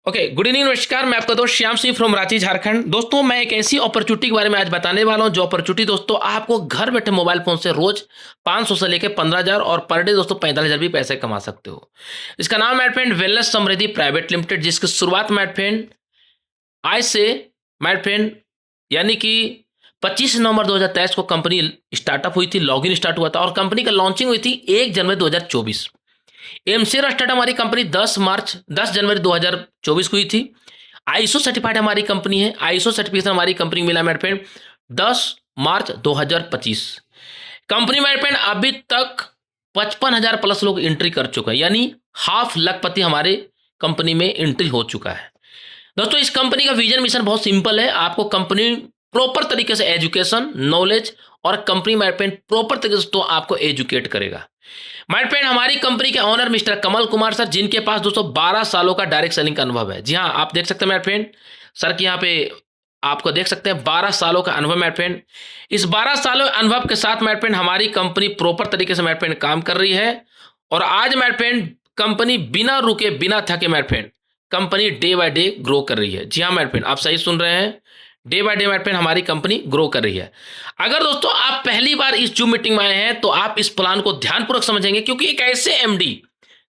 Okay, good evening, नमस्कार। मैं आपका दोस्त श्याम सिंह फ्रॉम रांची, झारखंड। दोस्तों, मैं एक ऐसी अपॉर्चुनिटी के बारे में आज बताने वाला हूं, जो अपॉर्चुनिटी दोस्तों आपको घर बैठे मोबाइल फोन से रोज 500 से लेकर 15,000 और पर डे दोस्तों 45,000 भी पैसे कमा सकते हो। इसका नाम है फ्रेंड वेलनेस समृद्धि प्राइवेट लिमिटेड, जिसकी शुरुआत में फ्रेंड आज से मैट फ्रेंड यानी कि 25 नवंबर 2023 को कंपनी स्टार्टअप हुई थी, लॉगिन स्टार्ट हुआ था और कंपनी का लॉन्चिंग हुई थी 1 जनवरी 2024। एमसीआर स्टार्ट हमारी कंपनी 10 जनवरी 2024 को हुई थी। आईएसओ सर्टिफाइड हमारी कंपनी है। आईएसओ सर्टिफिकेशन हमारी कंपनी मिला मेरे फ्रेंड 10 मार्च 2025। कंपनी मेरे फ्रेंड अभी तक 55,000 प्लस लोग एंट्री कर चुके हैं, यानी हाफ लखपति हमारे कंपनी में एंट्री हो चुका है। दोस्तों, इस कंपनी का विजन मिशन बहुत सिंपल है। आपको कंपनी प्रॉपर तरीके से एजुकेशन, नॉलेज और कंपनी माय फ्रेंड प्रॉपर तरीके से दोस्तों आपको एजुकेट करेगा। माय फ्रेंड हमारी कंपनी के honour mister Kamal Kumar sir, जिनके पास दोस्तों 12 सालों का डायरेक्ट सेलिंग का अनुभव है। जी हाँ, आप देख सकते हैं माय फ्रेंड सर की यहाँ पे आपको देख सकते हैं 12 सालों का अनुभव माय फ्रेंड। इस 12 सालों अनुभव के साथ माय फ्रेंड हमारी कंपनी प्रॉपर तरीके से माय फ्रेंड काम कर रही है और आज माय फ्रेंड कंपनी बिना रुके बिना थके my friend company day by day grow कर रही है। जी हाँ माय फ्रेंड, आप सही सुन रहे हैं, day by day my friend हमारी कंपनी ग्रो कर रही है। अगर दोस्तों आप पहली बार इस जूम मीटिंग में आए हैं तो आप इस प्लान को ध्यानपूर्वक समझेंगे, क्योंकि एक ऐसे एमडी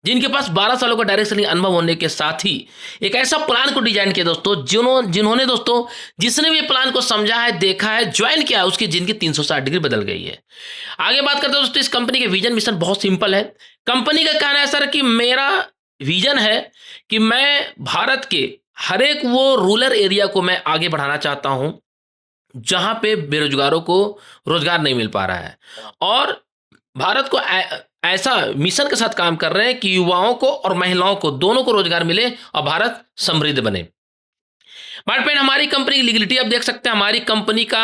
जिनके पास 12 सालों का डायरेक्ट सेलिंग अनुभव होने के साथ ही एक ऐसा प्लान को डिजाइन किया दोस्तों, जिन्होंने दोस्तों जिसने भी प्लान को समझा है, देखा है, ज्वाइन किया है, उसकी जिंदगी 360 डिग्री बदल गई है। आगे बात करते हैं दोस्तों, इस कंपनी के विजन मिशन बहुत सिंपल है। कंपनी का कहना है सर कि मेरा विजन है कि मैं भारत के हर एक वो रूरल एरिया को मैं आगे बढ़ाना चाहता हूं जहां पे बेरोजगारों को रोजगार नहीं मिल पा रहा है, और भारत को ऐसा मिशन के साथ काम कर रहे हैं कि युवाओं को और महिलाओं को दोनों को रोजगार मिले और भारत समृद्ध बने। माय फ्रेंड हमारी कंपनी की लीगलिटी आप देख सकते हैं। हमारी कंपनी का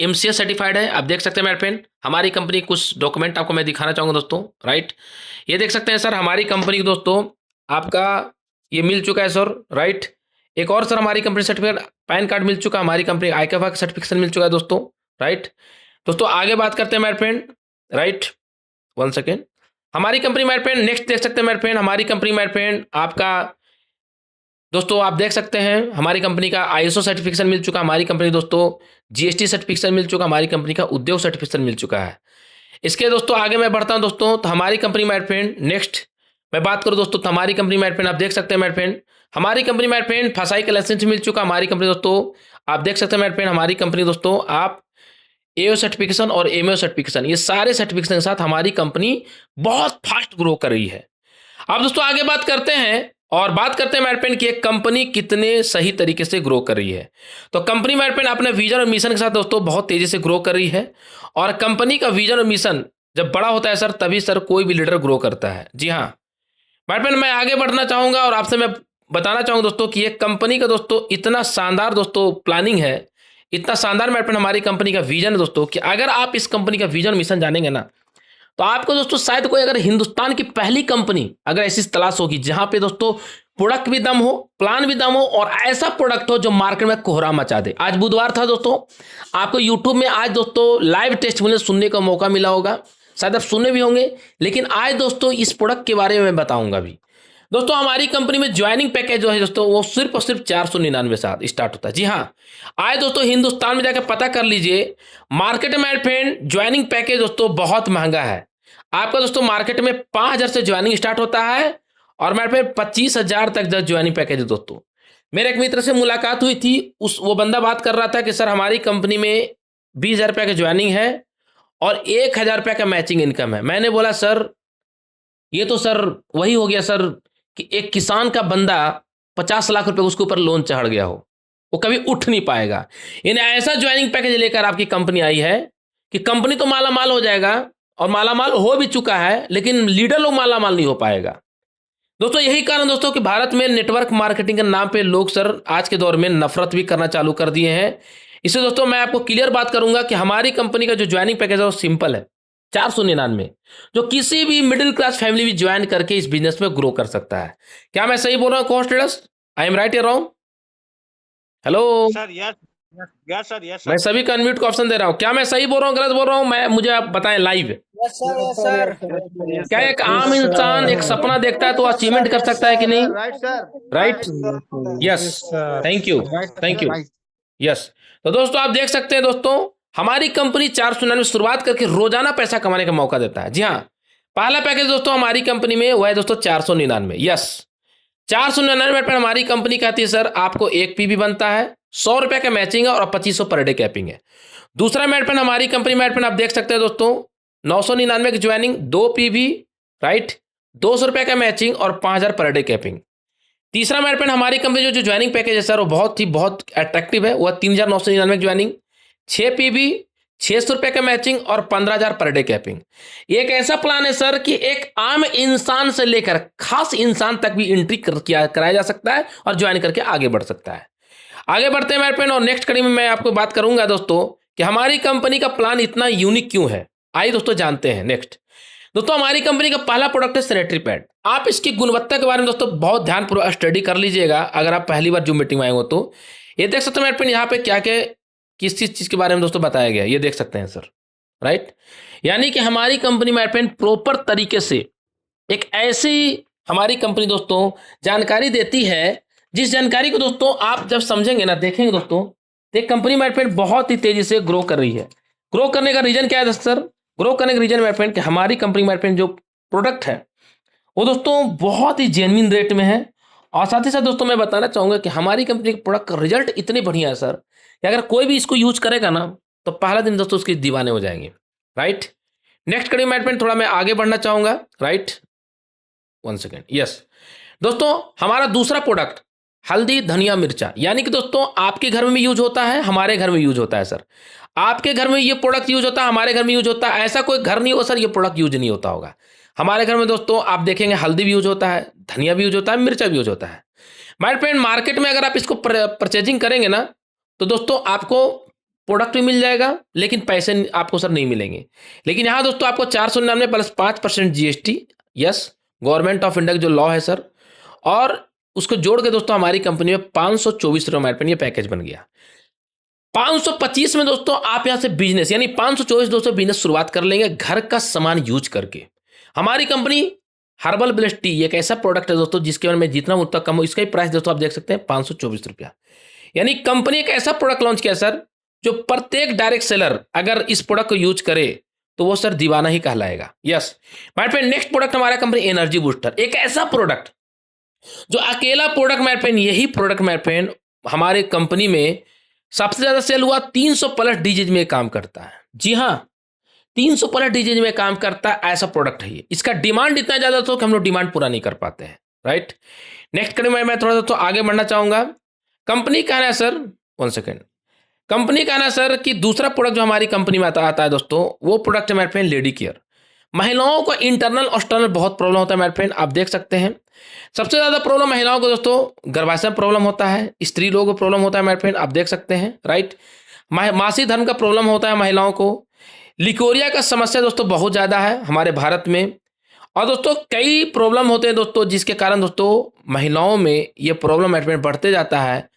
एमसीए सर्टिफाइड है, आप देख सकते हैं माय फ्रेंड। हमारी कंपनी कुछ डॉक्यूमेंट आपको मैं दिखाना चाहूंगा दोस्तों, राइट। ये देख सकते हैं सर, हमारी कंपनी दोस्तों आपका ये मिल चुका है सर, राइट। एक और सर हमारी कंपनी सर्टिफिकेट पैन कार्ड मिल चुका है, हमारी कंपनी आईकेफा का सर्टिफिकेशन मिल चुका है दोस्तों, राइट। दोस्तों आगे बात करते हैं माय फ्रेंड, राइट, 1 सेकेंड। हमारी कंपनी माय फ्रेंड नेक्स्ट देख सकते हैं माय फ्रेंड, हमारी कंपनी माय फ्रेंड आपका दोस्तों आप देख सकते हैं हमारी कंपनी का आईएसओ सर्टिफिकेशन मिल चुका है, हमारी कंपनी दोस्तों जीएसटी सर्टिफिकेशन मिल चुका, हमारी कंपनी का उद्योग सर्टिफिकेशन मिल चुका है। इसके दोस्तों आगे मैं बढ़ता हूं दोस्तों, तो हमारी कंपनी माय फ्रेंड नेक्स्ट मैं बात करूं दोस्तों, तो हमारी कंपनी माय फ्रेंड आप देख सकते हैं माय फ्रेंड, हमारी कंपनी माय फ्रेंड फसाई का लाइसेंस मिल चुका, हमारी कंपनी दोस्तों आप देख सकते हैं माय फ्रेंड, हमारी कंपनी दोस्तों आप एओ सर्टिफिकेशन और एमओ सर्टिफिकेशन, ये सारे सर्टिफिकेशन के साथ हमारी कंपनी बहुत फास्ट ग्रो कर रही है। अब दोस्तों आगे बात करते हैं और बात करते हैं मैरपेन की एक कंपनी कितने सही तरीके से ग्रो कर रही है। तो कंपनी मैरपेन अपने विजन और मिशन के साथ दोस्तों बहुत तेजी से ग्रो कर रही है, और कंपनी का विजन और मिशन जब बड़ा होता है सर, तभी सर कोई भी लीडर ग्रो करता है। जी हाँ मैरपेन, मैं आगे बढ़ना चाहूंगा और आपसे मैं बताना चाहूंगा दोस्तों कि एक कंपनी का दोस्तों इतना शानदार दोस्तों प्लानिंग है, इतना शानदार मैरपेन हमारी कंपनी का विजन है दोस्तों, कि अगर आप इस कंपनी का विजन मिशन जानेंगे ना, तो आपको दोस्तों शायद कोई अगर हिंदुस्तान की पहली कंपनी अगर ऐसी तलाश होगी जहां पे दोस्तों प्रोडक्ट भी दम हो, प्लान भी दम हो, और ऐसा प्रोडक्ट हो जो मार्केट में कोहरा मचा दे। आज बुधवार था दोस्तों, आपको यूट्यूब में आज दोस्तों लाइव टेस्टिमोनियल सुनने का मौका मिला होगा, शायद आप सुने भी होंगे, लेकिन आज दोस्तों इस प्रोडक्ट के बारे में मैं बताऊंगा भी। दोस्तों हमारी कंपनी में ज्वाइनिंग पैकेज जो है दोस्तों वो सिर्फ और सिर्फ 499 से स्टार्ट होता है। जी हाँ, आज दोस्तों हिंदुस्तान में जाकर पता कर लीजिए, मार्केट में फ्रेंड ज्वाइनिंग पैकेज दोस्तों बहुत महंगा है। आपका दोस्तों मार्केट में 5,000 से ज्वाइनिंग स्टार्ट होता है और मेरे पे 25,000 तक ज्वाइनिंग पैकेज है दोस्तों। मेरे एक मित्र से मुलाकात हुई थी, वो बंदा बात कर रहा था कि सर हमारी कंपनी में 20,000 रुपये का ज्वाइनिंग है और 1,000 रुपये का मैचिंग इनकम है। मैंने बोला सर ये तो सर वही हो गया सर कि एक किसान का बंदा 50 लाख रुपए उसके ऊपर लोन चढ़ गया हो, वो कभी उठ नहीं पाएगा। यानी ऐसा ज्वाइनिंग पैकेज लेकर आपकी कंपनी आई है कि कंपनी तो माला माल हो जाएगा, और मालामाल हो भी चुका है, लेकिन लीडर लोग मालामाल नहीं हो पाएगा। दोस्तों यही कारण दोस्तों कि भारत में नेटवर्क मार्केटिंग के नाम पे लोग सर आज के दौर में नफरत भी करना चालू कर दिए हैं। इससे दोस्तों मैं आपको क्लियर बात करूंगा कि हमारी कंपनी का जो ज्वाइनिंग पैकेज है वो सिंपल है, 499, जो किसी भी मिडिल क्लास फैमिली भी ज्वाइन करके इस बिजनेस में ग्रो कर सकता है। क्या मैं सही बोल रहा हूँ coast traders? I am right या wrong? Hello? Sir yes. Yes sir, yes मैं सर। सभी को अनम्यूट का ऑप्शन दे रहा हूँ। क्या मैं सही बोल रहा हूँ, गलत बोल रहा हूँ? मैं मुझे आप बताएं live. Yes sir, yes sir, yes क्या सर, एक यस आम इंसान एक सर, सपना देखता है तो यस अचीवमेंट सर, कर यस सकता है कि नहीं? Sir right sir, right. Right sir, yes. Yes sir, thank you. Right thank sir, you. Right. Yes. तो दोस्तों आप देख सकते हैं दोस्तों, हमारी कंपनी 499 शुरुआत करके रोजाना पैसा कमाने का मौका देता है। जी हाँ, पहला पैकेज दोस्तों हमारी कंपनी में वो है दोस्तों 499। यस, 499 पर हमारी कंपनी कहती है सर आपको एक पीबी बनता है, 100 रुपए का मैचिंग है और 2500 पर डे कैपिंग है। दूसरा मेडपेन हमारी कंपनी मेडपेन आप देख सकते हैं दोस्तों, 999 की ज्वाइनिंग, 2 पीबी, राइट, 200 रुपए का मैचिंग और 5000 पर डे कैपिंग। तीसरा मेडपेन हमारी कंपनी जो जो ज्वाइनिंग पैकेज है सर वो बहुत अट्रैक्टिव है, वह 3999 की ज्वाइनिंग, 6 पीबी, 600 रुपए का मैचिंग और 15000 पर डे कैपिंग। एक ऐसा प्लान है सर कि एक आम इंसान से लेकर खास इंसान तक भी एंट्री कराया जा सकता है और ज्वाइन करके आगे बढ़ सकता है। आगे बढ़ते हैं मेरे पेन, और नेक्स्ट कड़ी में मैं आपको बात करूंगा दोस्तों कि हमारी कंपनी का प्लान इतना यूनिक क्यों है। आइए दोस्तों जानते हैं। नेक्स्ट दोस्तों, हमारी कंपनी का पहला प्रोडक्ट है सैनिटरी पैड। आप इसकी गुणवत्ता के बारे में दोस्तों बहुत ध्यानपूर्वक स्टडी कर लीजिएगा अगर आप पहली बार जूम मीटिंग में आए हो तो। ये देख सकते हैं मेरे पेन यहाँ पे क्या क्या किस चीज चीज के बारे में दोस्तों बताया गया है, ये देख सकते हैं सर। राइट, यानी कि हमारी कंपनी मेरे पेन प्रॉपर तरीके से एक ऐसी हमारी कंपनी दोस्तों जानकारी देती है, जिस जानकारी को दोस्तों आप जब समझेंगे ना, देखेंगे दोस्तों, तो एक कंपनी मेरे फ्रेंड बहुत ही तेजी से ग्रो कर रही है। ग्रो करने का रीजन क्या है सर? ग्रो करने का रीजन मेरे फ्रेंड कि हमारी कंपनी मेरे फ्रेंड जो प्रोडक्ट है वो दोस्तों बहुत ही जेन्युइन रेट में है। और साथ ही साथ दोस्तों मैं बताना चाहूंगा कि हमारी कंपनी के प्रोडक्ट का रिजल्ट इतने बढ़िया है सर कि अगर कोई भी इसको यूज करेगा ना तो पहला दिन दोस्तों उसके दीवाने हो जाएंगे। राइट, नेक्स्ट कड़ी मेरे फ्रेंड थोड़ा मैं आगे बढ़ना चाहूंगा। Right, 1 second. यस दोस्तों, हमारा दूसरा प्रोडक्ट हल्दी धनिया मिर्चा, यानी कि दोस्तों आपके घर में भी यूज होता है, हमारे घर में यूज होता है सर। आपके घर में ये प्रोडक्ट यूज होता है, हमारे घर में यूज होता है, ऐसा कोई घर नहीं हो सर ये प्रोडक्ट यूज नहीं होता होगा। हमारे घर में दोस्तों आप देखेंगे हल्दी भी यूज होता है, धनिया भी यूज होता है, मिर्चा भी यूज होता है। माय फ्रेंड, मार्केट में अगर आप इसको परचेजिंग करेंगे ना तो दोस्तों आपको प्रोडक्ट भी मिल जाएगा लेकिन पैसे आपको सर नहीं मिलेंगे। लेकिन यहाँ दोस्तों आपको 499 plus 5% GST, yes, government of India का जो लॉ है सर, और उसको जोड़ के दोस्तों हमारी कंपनी में 524 रुपये ये पैकेज बन गया। 525 में दोस्तों आप यहां से बिजनेस यानी 524 दोस्तों बिजनेस शुरुआत कर लेंगे घर का सामान यूज करके। हमारी कंपनी हर्बल ब्लेस टी एक ऐसा प्रोडक्ट है दोस्तों जिसके बारे में जितना उतना कम हो, इसका ही प्राइस दोस्तों आप देख सकते हैं 524 रुपया। यानी कंपनी एक ऐसा प्रोडक्ट लॉन्च किया सर जो प्रत्येक डायरेक्ट सेलर अगर इस प्रोडक्ट को यूज करे तो वो सर दीवाना ही कहलाएगा। Yes my friend, next product हमारा कंपनी एनर्जी बूस्टर, एक ऐसा प्रोडक्ट जो अकेला प्रोडक्ट माय फ्रेंड, यही प्रोडक्ट माय फ्रेंड हमारे कंपनी में सबसे ज्यादा सेल हुआ, 300 प्लस डीजीज में काम करता है। जी हाँ, 300 प्लस डीजीज में काम करता है, ऐसा प्रोडक्ट है ये। इसका डिमांड इतना ज्यादा तो कि हम लोग डिमांड पूरा नहीं कर पाते हैं। राइट, नेक्स्ट कड़ी मैं थोड़ा सा तो आगे बढ़ना चाहूंगा। कंपनी का है सर, 1 सेकेंड, कंपनी का ना सर कि दूसरा प्रोडक्ट जो हमारी कंपनी में आता है दोस्तों वो प्रोडक्ट है मेरे फ्रेंड लेडी केयर। महिलाओं को इंटरनल और एक्सटर्नल बहुत प्रॉब्लम होता है मेरे फ्रेंड, आप देख सकते हैं। सबसे ज़्यादा प्रॉब्लम महिलाओं को दोस्तों गर्भाशय प्रॉब्लम होता है, स्त्री लोगों को प्रॉब्लम होता है मेरे फ्रेंड, आप देख सकते हैं। राइट, मासिक धर्म का प्रॉब्लम होता है महिलाओं को, लिकोरिया का समस्या दोस्तों बहुत ज़्यादा है हमारे भारत में, और दोस्तों कई प्रॉब्लम होते हैं दोस्तों जिसके कारण दोस्तों महिलाओं में ये प्रॉब्लम मेरे फ्रेंड बढ़ते जाता है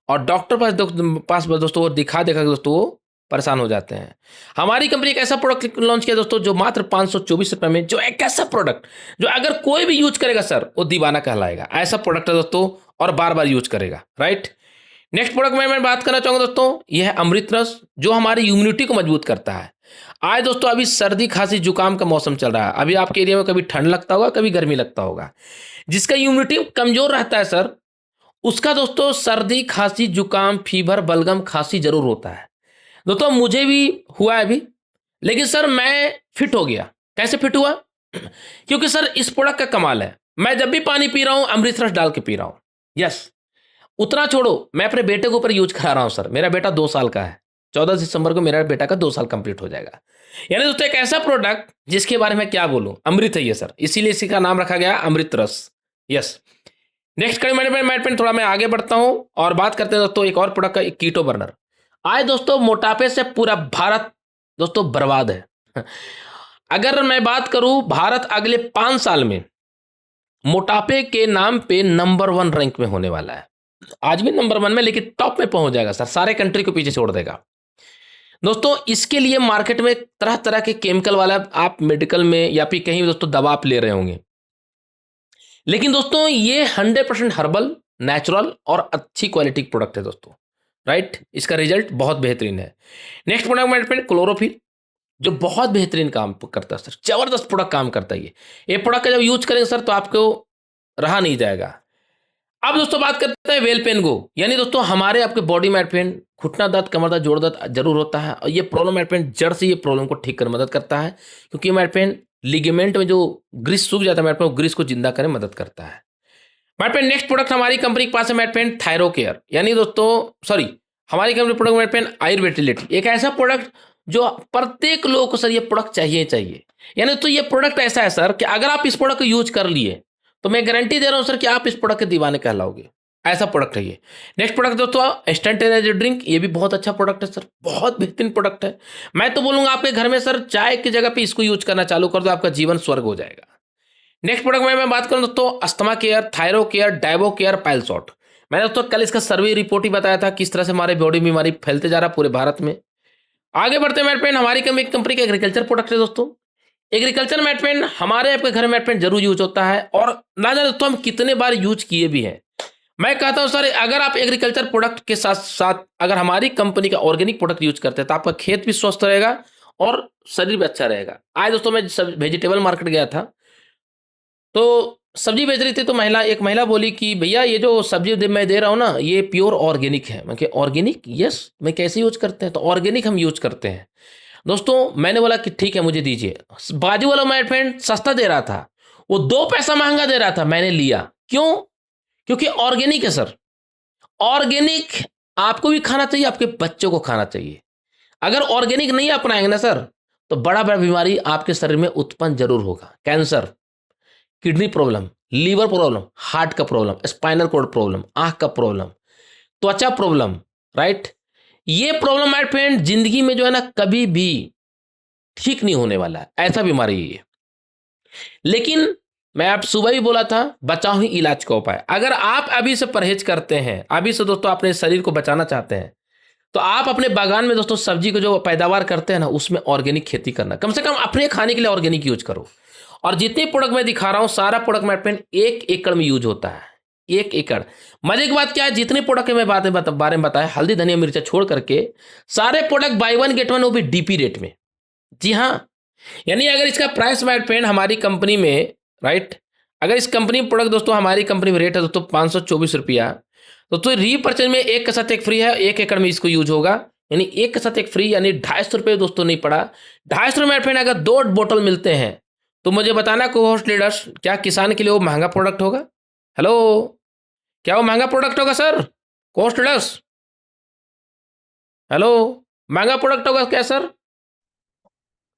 और डॉक्टर पास दोस्तों वो दिखा देखा के दोस्तों वो परेशान हो जाते हैं। हमारी कंपनी एक ऐसा प्रोडक्ट लॉन्च किया दोस्तों जो मात्र 524 रुपये में, जो एक ऐसा प्रोडक्ट जो अगर कोई भी यूज करेगा सर वो दीवाना कहलाएगा, ऐसा प्रोडक्ट है दोस्तों और बार बार यूज करेगा। राइट, नेक्स्ट प्रोडक्ट में मैं बात करना चाहूंगा दोस्तों, यह है अमृत रस जो हमारी इम्यूनिटी को मजबूत करता है। आज दोस्तों अभी सर्दी खांसी जुकाम का मौसम चल रहा है, अभी आपके एरिया में कभी ठंड लगता होगा कभी गर्मी लगता होगा, जिसका इम्यूनिटी कमजोर रहता है सर उसका दोस्तों सर्दी खांसी जुकाम फीवर बलगम खांसी जरूर होता है। दोस्तों मुझे भी हुआ है अभी, लेकिन सर मैं फिट हो गया। कैसे फिट हुआ? क्योंकि सर इस प्रोडक्ट का कमाल है, मैं जब भी पानी पी रहा हूं अमृत रस डाल के पी रहा हूं। यस, उतना छोड़ो मैं अपने बेटे के ऊपर यूज करा रहा हूं सर, मेरा बेटा 2 साल का है, 14 दिसंबर को मेरा बेटा का 2 साल कंप्लीट हो जाएगा। यानी दोस्तों एक ऐसा प्रोडक्ट जिसके बारे में क्या बोलूं, अमृत है ये सर, इसीलिए इसी का नाम रखा गया अमृत रस। यस, नेक्स्ट कड़ी मैनेजमेंट थोड़ा मैं आगे बढ़ता हूं और बात करते हैं दोस्तों एक और प्रोडक्ट का, कीटो बर्नर। आज दोस्तों मोटापे से पूरा भारत दोस्तों बर्बाद है। अगर मैं बात करूं भारत अगले 5 साल में मोटापे के नाम पे नंबर 1 रैंक में होने वाला है। आज भी नंबर 1 में, लेकिन टॉप में पहुंच जाएगा सर, सारे कंट्री को पीछे छोड़ देगा। दोस्तों इसके लिए मार्केट में तरह तरह के केमिकल वाला, आप मेडिकल में या फिर कहीं भी दोस्तों दवा आप ले रहे होंगे, लेकिन दोस्तों ये 100% हर्बल, नेचुरल और अच्छी क्वालिटी की प्रोडक्ट है दोस्तों, राइट। इसका रिजल्ट बहुत बेहतरीन है। नेक्स्ट प्रोडक्ट मेरे फ्रेंड क्लोरोफिल, जो बहुत बेहतरीन काम करता है सर, जबरदस्त प्रोडक्ट काम करता है ये प्रोडक्ट का जब यूज करेंगे सर तो आपको रहा नहीं जाएगा। अब दोस्तों बात करते हैं वेल पेन गो, यानी दोस्तों हमारे आपके बॉडी में पेन, घुटना दर्द, कमर दर्द, जोड़ दर्द जरूर होता है, और ये प्रॉब्लम मेरे पेन जड़ से ये प्रॉब्लम को ठीक करने में मदद करता है, क्योंकि मेरे पेन लिगामेंट में जो ग्रीस सूख जाता है मेरे पेन, ग्रीस को जिंदा करने में मदद करता है। मेरे पेन नेक्स्ट प्रोडक्ट हमारी कंपनी के पास है मेरे पेन थायरो केयर, यानी दोस्तों सॉरी हमारी कंपनी प्रोडक्ट मेरे पेन आयुर्वेटिलिटी, एक ऐसा प्रोडक्ट जो प्रत्येक लोग को सर ये प्रोडक्ट चाहिए चाहिए। यानी तो ये प्रोडक्ट ऐसा है सर कि अगर आप इस प्रोडक्ट को यूज कर लिए तो मैं गारंटी दे रहा हूं सर कि आप इस प्रोडक्ट के दीवाने कहलाओगे, ऐसा प्रोडक्ट है ये। नेक्स्ट प्रोडक्ट दोस्तों इंस्टेंट एनर्जी ड्रिंक, ये भी बहुत अच्छा प्रोडक्ट है सर, बहुत बेहतरीन प्रोडक्ट है। मैं तो बोलूंगा आपके घर में सर चाय की जगह पे इसको यूज करना चालू कर दो, आपका जीवन स्वर्ग हो जाएगा। नेक्स्ट प्रोडक्ट में मैं बात करूं दोस्तों asthma care, thyro care, diabo care, pilesout. मैंने दोस्तों कल इसका सर्वे रिपोर्ट ही बताया था किस तरह से हमारे बॉडी बीमारी फैलते जा रहा है पूरे भारत में। आगे बढ़ते हैं मेट पेन, हमारी कंपनी का एग्रीकल्चर प्रोडक्ट है दोस्तों। एग्रीकल्चर मेट पेन हमारे आपके घर में मेट पेन जरूर यूज होता है, और ना जाने दोस्तों हम कितने बार यूज किए भी हैं। मैं कहता हूं सर अगर आप एग्रीकल्चर प्रोडक्ट के साथ साथ अगर हमारी कंपनी का ऑर्गेनिक प्रोडक्ट यूज करते हैं तो आपका खेत भी स्वस्थ रहेगा और शरीर भी अच्छा रहेगा। आज दोस्तों मैं वेजिटेबल मार्केट गया था, तो सब्जी बेच रही थी, तो एक महिला बोली कि भैया ये जो सब्जी मैं दे रहा हूँ ना ये प्योर ऑर्गेनिक है। मैं क्या ऑर्गेनिक? यस। मैं कैसे यूज करते हैं? तो ऑर्गेनिक हम यूज करते हैं दोस्तों। मैंने बोला कि ठीक है मुझे दीजिए। बाजू वाला मेरा फ्रेंड सस्ता दे रहा था, वो 2 पैसा महंगा दे रहा था, मैंने लिया। क्यों? क्योंकि ऑर्गेनिक है सर। ऑर्गेनिक आपको भी खाना चाहिए, आपके बच्चों को खाना चाहिए। अगर ऑर्गेनिक नहीं अपनाएंगे ना सर तो बड़ा बड़ा बीमारी आपके शरीर में उत्पन्न जरूर होगा। Cancer, kidney problem, liver problem, heart का प्रॉब्लम, स्पाइनल कॉर्ड प्रॉब्लम, आंख का प्रॉब्लम, त्वचा प्रॉब्लम, राइट। ये प्रॉब्लम माय फ्रेंड जिंदगी में जो है ना कभी भी ठीक नहीं होने वाला है, ऐसा बीमारी है। लेकिन मैं आप सुबह ही बोला था बचाओ ही इलाज का उपाय। अगर आप अभी से परहेज करते हैं, अभी से दोस्तों अपने शरीर को बचाना चाहते हैं, तो आप अपने बागान में दोस्तों सब्जी को जो पैदावार करते हैं ना उसमें ऑर्गेनिक खेती करना, कम से कम अपने खाने के लिए ऑर्गेनिक यूज करो। और जितने प्रोडक्ट मैं दिखा रहा हूं सारा प्रोडक्ट मेरे पेन 1 एकड़ में यूज होता है। 1 एकड़। मजे की बात क्या है, जितने प्रोडक्ट के मैं बारे में बताया हल्दी धनिया मिर्चा छोड़ करके सारे प्रोडक्ट बाय 1 गेट 1, वो भी डीपी रेट में। जी हाँ, यानी अगर इसका प्राइस मेरे पेन हमारी कंपनी में, राइट, अगर इस कंपनी में प्रोडक्ट दोस्तों हमारी कंपनी में रेट है दोस्तों 524 रुपया, तो रीपरचेज में 1 के साथ 1 फ्री है। 1 एकड़ में इसको यूज होगा, यानी 1 के साथ 1 फ्री, यानी 250 रुपये दोस्तों नहीं पड़ा। 250 रुपये मेरे फ्रेंड अगर 2 बोतल मिलते हैं तो मुझे बताना को होस्ट लीडर्स, क्या किसान के लिए वो महंगा प्रोडक्ट होगा? हेलो, क्या वो महंगा प्रोडक्ट होगा सर? होस्ट लीडर्स, हेलो, महंगा प्रोडक्ट होगा क्या सर?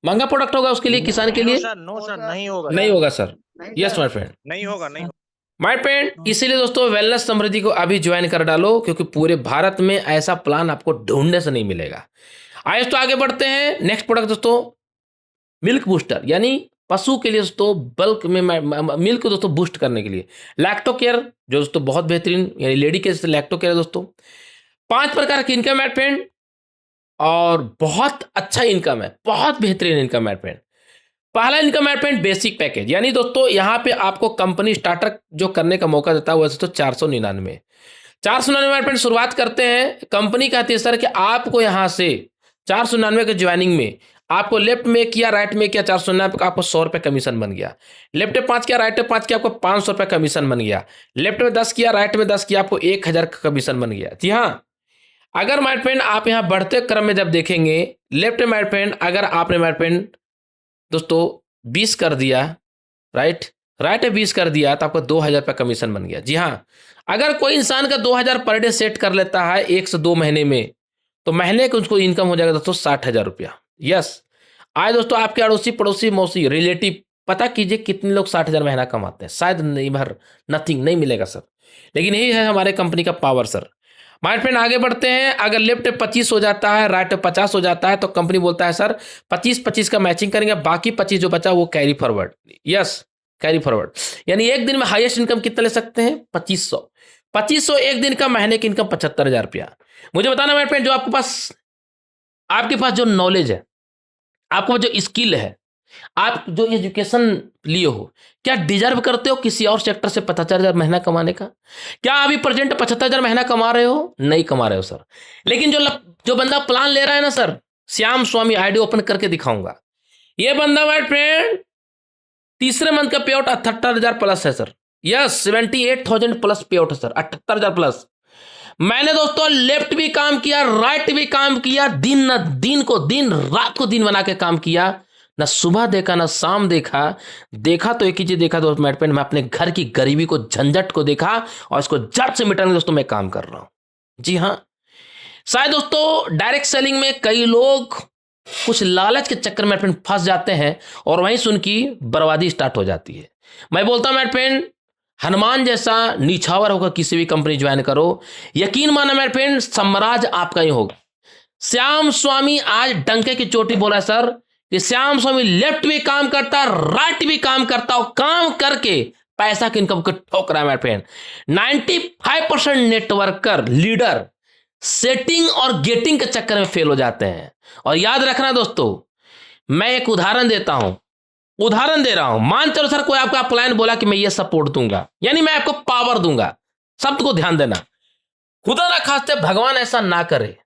महंगा प्रोडक्ट होगा उसके लिए, किसान के लिए? नो सर नहीं होगा, नहीं होगा सर। यस माय फ्रेंड, नहीं होगा, नहीं होगा। माय फ्रेंड, इसीलिए दोस्तों वेलनेस समृद्धि को अभी ज्वाइन कर डालो, क्योंकि पूरे भारत में ऐसा प्लान आपको ढूंढने से नहीं मिलेगा। आइए तो आगे बढ़ते हैं। नेक्स्ट प्रोडक्ट दोस्तों मिल्क बूस्टर, यानी पशु के लिए दोस्तों बल्क में मिल्क को दोस्तों बूस्ट करने के लिए लैक्टो केयर, जो दोस्तों बहुत बेहतरीन, यानी लेडी के लैक्टो केयर दोस्तों। 5 प्रकार की इनकम है फ्रेंड, और बहुत अच्छा इनकम है, बहुत बेहतरीन इनकम है फ्रेंड। पहला इनकम है फ्रेंड बेसिक पैकेज, यानी दोस्तों यहाँ पे आपको कंपनी स्टार्टर जो करने का मौका देता है वो दोस्तों 499 फ्रेंड शुरुआत करते हैं। कंपनी कहती है सर कि आपको यहाँ से 499 के ज्वाइनिंग में आपको लेफ्ट में किया, राइट में किया 499 का आपको 100 रुपये कमीशन बन गया। लेफ्ट में 5 किया, राइट में 5 किया, आपको 500 रुपये कमीशन बन गया। लेफ्ट में 10 किया, राइट में 10 किया, आपको 1000 का कमीशन बन गया। जी हाँ, अगर माय फ्रेंड आप यहाँ बढ़ते क्रम में जब देखेंगे, लेफ्ट माय फ्रेंड अगर आपने माय फ्रेंड दोस्तों 20 कर दिया, राइट में 20 कर दिया तो आपको 2000 रुपये कमीशन बन गया। जी हाँ, अगर कोई इंसान का 2000 पर डे सेट कर लेता है 1 से 2 महीने में, तो महीने को उसको इनकम हो जाएगा दोस्तों 60,000 रुपया। यस, आए दोस्तों आपके अड़ोसी पड़ोसी मौसी रिलेटिव पता कीजिए कितने लोग 60,000 महीना कमाते हैं। शायद नहीं, भर नथिंग नहीं मिलेगा सर, लेकिन यही है हमारे कंपनी का पावर सर। माय फ्रेंड आगे बढ़ते हैं। अगर लेफ्ट 25 हो जाता है, राइट 50 हो जाता है, तो कंपनी बोलता है सर 25-25 का मैचिंग करेंगे, बाकी 25 जो बचा वो carry forward. Yes, carry forward, यानी एक दिन में हाईएस्ट इनकम कितना ले सकते हैं? 2500। 2500 एक दिन का, महीने की इनकम 75,000 रुपया। मुझे बताना मेरे फ्रेंड, जो आपके पास जो नॉलेज है, आपको जो स्किल है, आप जो एजुकेशन लिए हो, क्या डिजर्व करते हो किसी और सेक्टर से 75,000 महीना कमाने का? क्या अभी प्रेजेंट 75,000 महीना कमा रहे हो? नहीं कमा रहे हो सर। लेकिन जो बंदा प्लान ले रहा है ना सर, श्याम स्वामी आईडी ओपन करके दिखाऊंगा, ये बंदा माय फ्रेंड तीसरे मंथ का पे आउट 78,000 प्लस है सर। यस, 78,000 प्लस पे आउट है सर, 78,000 प्लस। मैंने दोस्तों लेफ्ट भी काम किया, राइट भी काम किया, दिन रात को दिन बना के काम किया, ना सुबह देखा ना शाम देखा तो एक ही चीज देखा दोस्तों मेरे फ्रेंड, मैं अपने घर की गरीबी को, झंझट को देखा और इसको जड़ से मिटाने दोस्तों मैं काम कर रहा हूं। जी हाँ, शायद दोस्तों डायरेक्ट सेलिंग में कई लोग कुछ लालच के चक्कर में फ्रेंड फंस जाते हैं और वहीं से उनकी बर्बादी स्टार्ट हो जाती है। मैं बोलता हूं मेरे फ्रेंड, हनुमान जैसा निछावर होकर किसी भी कंपनी ज्वाइन करो, यकीन माना मेरे फ्रेंड, साम्राज्य आपका ही होगा। श्याम स्वामी आज डंके की चोटी बोला सर कि श्याम स्वामी लेफ्ट भी काम करता, राइट भी काम करता और काम करके पैसा की इनकम को ठोक रहा है मेरे फ्रेंड। 95% नेटवर्कर लीडर सेटिंग और गेटिंग के चक्कर में फेल हो जाते हैं। और याद रखना दोस्तों, मैं एक उदाहरण दे रहा हूं। मान चलो सर कोई आपका प्लान बोला कि मैं ये सपोर्ट दूंगा, यानी मैं आपको पावर दूंगा। शब्द को ध्यान देना, खुदा ना खास्ते भगवान ऐसा ना करे,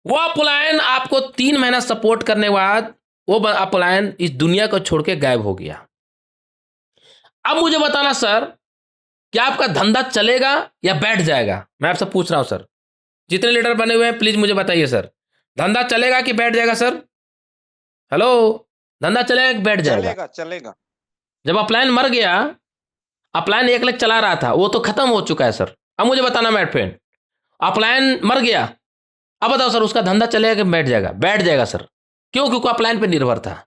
वो अपलायन आपको 3 महीना सपोर्ट करने के बाद वो अपलायन इस दुनिया को छोड़ के गायब हो गया। अब मुझे बताना सर, क्या आपका धंधा चलेगा या बैठ जाएगा? मैं आपसे पूछ रहा हूं सर, जितने लीडर बने हुए हैं प्लीज मुझे बताइए सर, धंधा चलेगा कि बैठ जाएगा सर? हेलो, धंधा चलेगा कि बैठ जाएगा? चलेगा चलेगा। जब अपलायन मर गया, अपलायन 1 लाख चला रहा था, वो तो खत्म हो चुका है सर। अब मुझे बताना मेरे फ्रेंड, अपलायन मर गया, अब बताओ सर उसका धंधा चलेगा कि बैठ जाएगा? बैठ जाएगा सर। क्यों? क्योंकि अपलायन पे निर्भर था।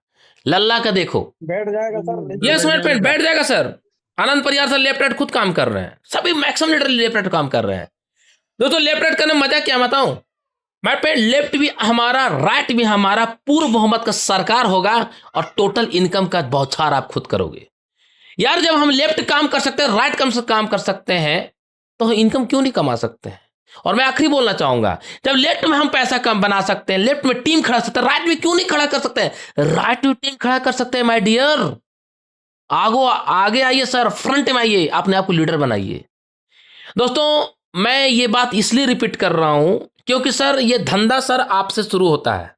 लल्ला का देखो, बैठ जाएगा सर। यस मेरे फ्रेंड, बैठ जाएगा सर। आनंद परियार सर लेफ्ट राइट खुद काम कर रहे हैं, सभी मैक्सिमम लीडर लेफ्ट राइट काम कर रहे हैं। दोस्तों लेफ्ट राइट करने में मजा क्या बताऊं मैं पे, लेफ्ट भी हमारा राइट भी हमारा, पूर्व बहुमत का सरकार होगा और टोटल इनकम का बौछार आप खुद करोगे। यार जब हम लेफ्ट काम कर सकते हैं, राइट काम कर सकते हैं, तो इनकम क्यों नहीं कमा सकते हैं? और मैं आखिरी बोलना चाहूंगा, जब लेफ्ट में हम पैसा कम बना सकते हैं, लेफ्ट में टीम खड़ा सकते हैं, राइट में क्यों नहीं खड़ा कर सकते हैं? राइट में टीम खड़ा कर सकते हैं माय डियर। आगे आइए सर, फ्रंट में आइए, अपने आप को लीडर बनाइए। दोस्तों मैं ये बात इसलिए रिपीट कर रहा हूं क्योंकि सर ये धंधा सर आपसे शुरू होता है।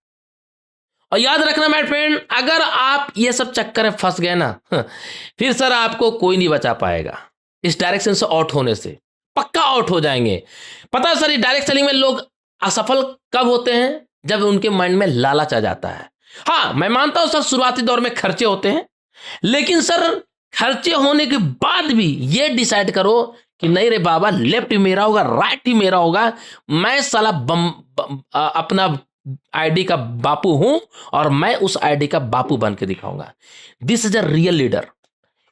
और याद रखना मेरे फ्रेंड, अगर आप ये सब चक्कर में फंस गए ना, फिर सर आपको कोई नहीं बचा पाएगा। इस डायरेक्शन से आउट होने से पक्का आउट हो जाएंगे। पता है सर, ये डायरेक्ट सेलिंग में लोग असफल कब होते हैं? जब उनके माइंड में लालच आ जाता है। हाँ मैं मानता हूं सर शुरुआती दौर में खर्चे होते हैं, लेकिन सर खर्चे होने के बाद भी ये डिसाइड करो कि नहीं रे बाबा, लेफ्ट ही मेरा होगा, राइट ही मेरा होगा, मैं साला अपना आईडी का बापू हूं और मैं उस आईडी का बापू बन के दिखाऊंगा। This is a real leader,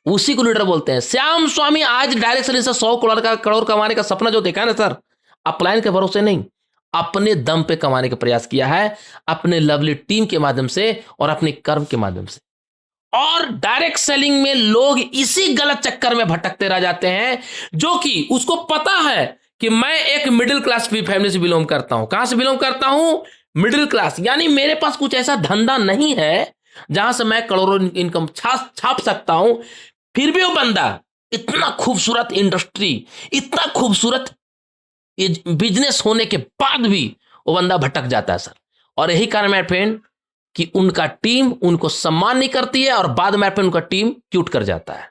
उसी को लीडर बोलते हैं। श्याम स्वामी आज डायरेक्ट सेलिंग से 100 करोड़ कमाने का सपना जो देखा है ना सर, अपलाइन के भरोसे नहीं, अपने दम पे कमाने का प्रयास किया है, अपने लवली टीम के माध्यम से और अपने कर्म के माध्यम से। और डायरेक्ट सेलिंग में लोग इसी गलत चक्कर में भटकते रह जाते हैं, जो कि उसको पता है कि मैं एक मिडिल क्लास फैमिली से बिलोंग करता हूं। कहां से बिलोंग करता हूं? मिडिल क्लास, यानी मेरे पास कुछ ऐसा धंधा नहीं है जहां से मैं करोड़ों इनकम छाप सकता हूं। फिर भी वो बंदा इतना खूबसूरत इंडस्ट्री, इतना खूबसूरत बिजनेस होने के बाद भी वो बंदा भटक जाता है सर। और यही कारण है फ्रेंड कि उनका टीम उनको सम्मान नहीं करती है और बाद में उनका टीम क्यूट कर जाता है।